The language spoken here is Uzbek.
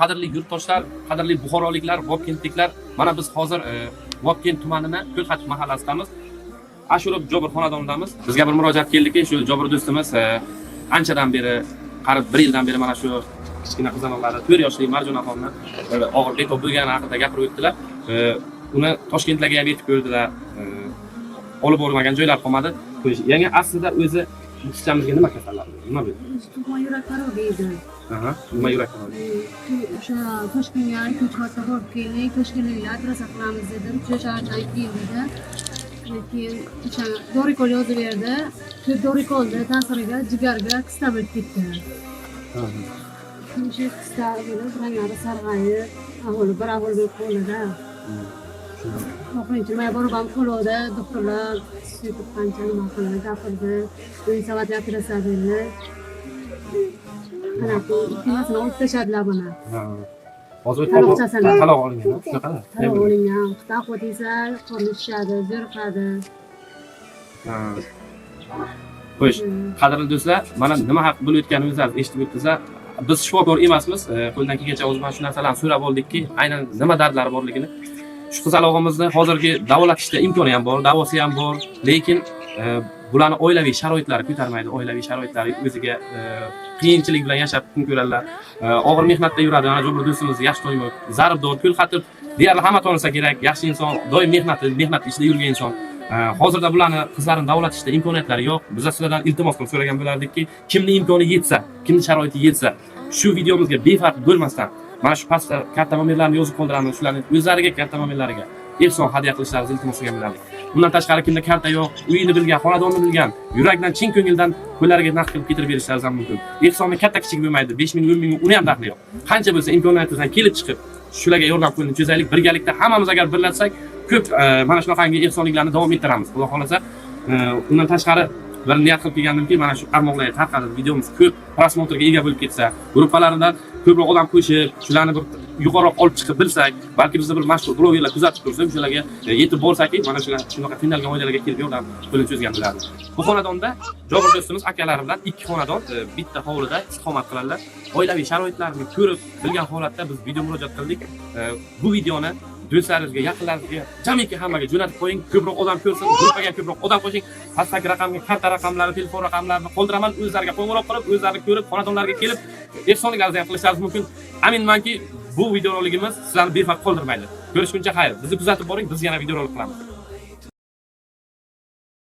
qadrli yurtdoshlar, qadrli buxoroliklar, vobkentliklar, mana biz hozir Vobkent tumanini Ko'lxatch mahallasidamiz. Ashurov Jobir xonadonidamiz. Bizga bir murojaat keldiki, shu Jobir do'stimiz anchadan beri, qarib 1 yildan beri mana shu kichkina qizaloqlari 4 yoshli Marjonaxonni og'ir betob bo'lgani haqida gapirib o'tdilar. Uni Toshkentlarga ham yetib ko'rdilar. Olib bormagan joylar qolmadi. Yangi aslida o'zi qizchamizga nima kasallar? Nima bo'ldi? Tug'ma yurak xarobiydi. Nima yurak xarobi? O'sha Toshkentga ko'chada borib keldik, Toshkentliklar adres qilamiz dedim. O'shadan keldi. Keyin o'sha dorikol yozib berdi. Shu dorikolni ta'siriga jigarga kista bo'lib ketdi. O'sha kista bo'lib ranglari sarg'ayib, ahvoli bir ahvol bo'lib qoldi. Oxirgi borib ham qo'lida doktorlar сөйтіп qancha nima qildi, gapirdi. Uy savatga operatsiya berdi. Mana bu ikkilasini olib tashladilar buni. Hozir taloq olingan, shunaqa. Taloq olingan. Qitaqot esa qorni shishadi, zo'riqadi. Xo'sh, qadrli do'stlar, mana nima haqida bo'lib o'tganimizni eshitib o'tdingizlar. Biz shifokor emasmiz. Qo'ldan kelgancha o'zimiz shu narsalarni so'rab oldikki, aynan nima dardlari borligini. Shu qizalog'imizni hozirgi davolatishda imkoni ham bor, davosi ham bor, lekin bularning oilaviy sharoitlari ko'tarmaydi. Oilaviy sharoitlari o'ziga qiyinchilik bilan yashab kun ko'radilar. Og'ir mehnatda yuradi. Ana Jobir do'stimiz yaxshi doim zaribdor, Ko'lxatch deyarli hamma tanisa kerak, yaxshi inson, doim mehnat ichida yurgan inson. Hozirda bularni qizlarini davolatishda imkoniyatlari yo'q. Biz sizlardan iltimos qilib so'ragan bo'lardikki, kimning imkoni yetsa, kimning sharoiti yetsa, shu videomizga befarq bo'lmasdan mana shu pastda katta nomerlarni yozib qoldiramiz. Shularni o'zlariga, katta nomerlariga ehson hadya qilishlaringizni iltimos qilgan bo'lardim. Bundan tashqari kimda karta yo'q, uyini bilgan, xonadonni bilgan, yurakdan chin ko'ngildan qo'llariga naqd qilib ketirib berishlaringiz ham mumkin. Ehsonni katta kichik bo'lmaydi, 5 ming, 10 ming uni ham daxli yo'q. Qancha bo'lsa imkoniyatimizdan kelib chiqib, shularga yordam qo'lini cho'zaylik. Birgalikda hammamiz agar birlashsak, ko'p mana shunaqangi ehsonliklarni davom ettiramiz. Xudo xolasa, undan tashqari bir niyat qilib kelgandimki, mana shu tarmoqlarga tarqalib, videomiz ko'p prosmotrga ega bo'lib ketsa, guruhlardan ko'proq odam qo'shib, shularni bir yuqoriroq olib chiqib bilsak, balki bizni bir mashhur blogerlar kuzatib tursa, shularga yetib borsak, mana shunaqa qiynalgan oilalarga kelib yordam qo'lini cho'zgan bo'lardi. Bu xonadonda Jobir do'stimiz akalari bilan 2 xonadon bitta hovlida istiqomat qiladilar. Oilaviy sharoitlarni ko'rib bilgan holatda biz video murojaat qildik. Bu videoni do'stlaringizga, yaqinlaringizga, jamiki hammaga jo'natib qo'ying. Ko'proq odam ko'rsin, gruppaga ko'proq odam qo'shing. Pastdagi raqamga karta raqamlari, telefon raqamlarini qoldiraman, o'zlariga qo'ng'iroq qilib, o'zlari ko'rib, xonadonlarga kelib, ehsonliklaringizni ham qilishlaringiz mumkin. Aminmanki, bu videoroligimiz sizlarni befarq qoldirmaydi. Ko'rishguncha xayr. Bizni kuzatib boring, biz yana videorolik qilamiz.